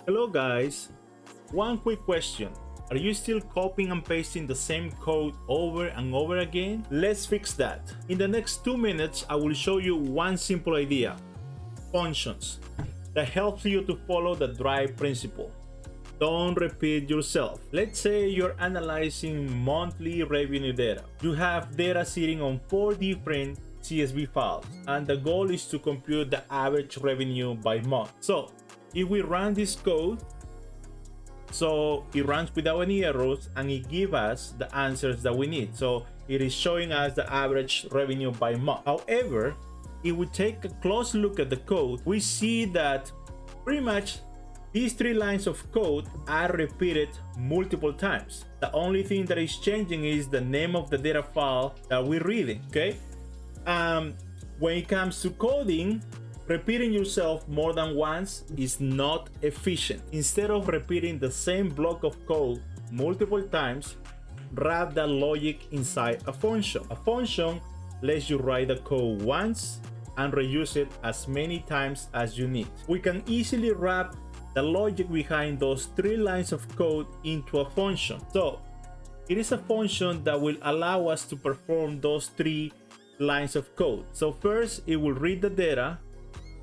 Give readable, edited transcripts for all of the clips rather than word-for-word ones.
Hello guys, one quick question. Are you still copying and pasting the same code over and over again? Let's fix that. In the next 2 minutes, I will show you one simple idea, functions, that helps you to follow the drive principle. Don't repeat yourself. Let's say you're analyzing monthly revenue data. You have data sitting on 4 different CSV files, and the goal is to compute the average revenue by month. So if we run this code, so it runs without any errors and it gives us the answers that we need. So it is showing us the average revenue by month. However, if we take a close look at the code, we see that pretty much these 3 lines of code are repeated multiple times. The only thing that is changing is the name of the data file that we're reading, okay? When it comes to coding, repeating yourself more than once is not efficient. Instead of repeating the same block of code multiple times, wrap the logic inside a function. A function lets you write the code once and reuse it as many times as you need. We can easily wrap the logic behind those 3 lines of code into a function. So it is a function that will allow us to perform those 3 lines of code. So first, it will read the data,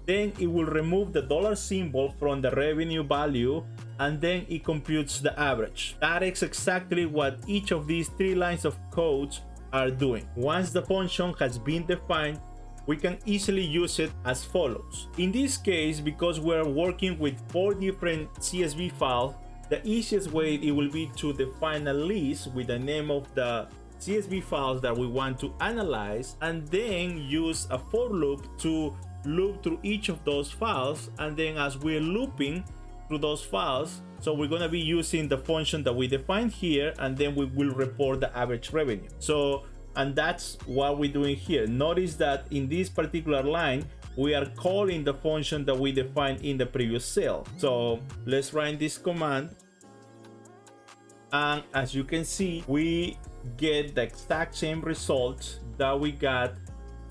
then it will remove the dollar symbol from the revenue value, and then it computes the average. That is exactly what each of these 3 lines of codes are doing. Once the function has been defined, we can easily use it as follows. In this case, because we're working with 4 different CSV files, the easiest way it will be to define a list with the name of the CSV files that we want to analyze, and then use a for loop to loop through each of those files. And then as we're looping through those files, so we're going to be using the function that we defined here, and then we will report the average revenue. So, and that's what we're doing here. Notice that in this particular line, we are calling the function that we defined in the previous cell. So let's run this command, and as you can see, we get the exact same results that we got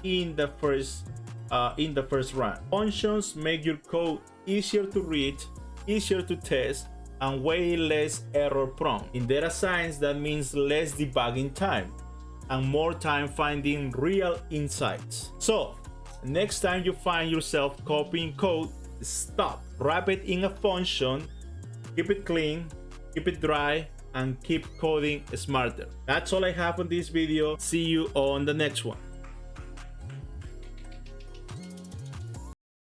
in the first run. Functions make your code easier to read, easier to test, and way less error prone. In data science, that means less debugging time and more time finding real insights. So next time you find yourself copying code, stop, wrap it in a function, keep it clean, keep it dry, and keep coding smarter. That's all I have on this video. See you on the next one.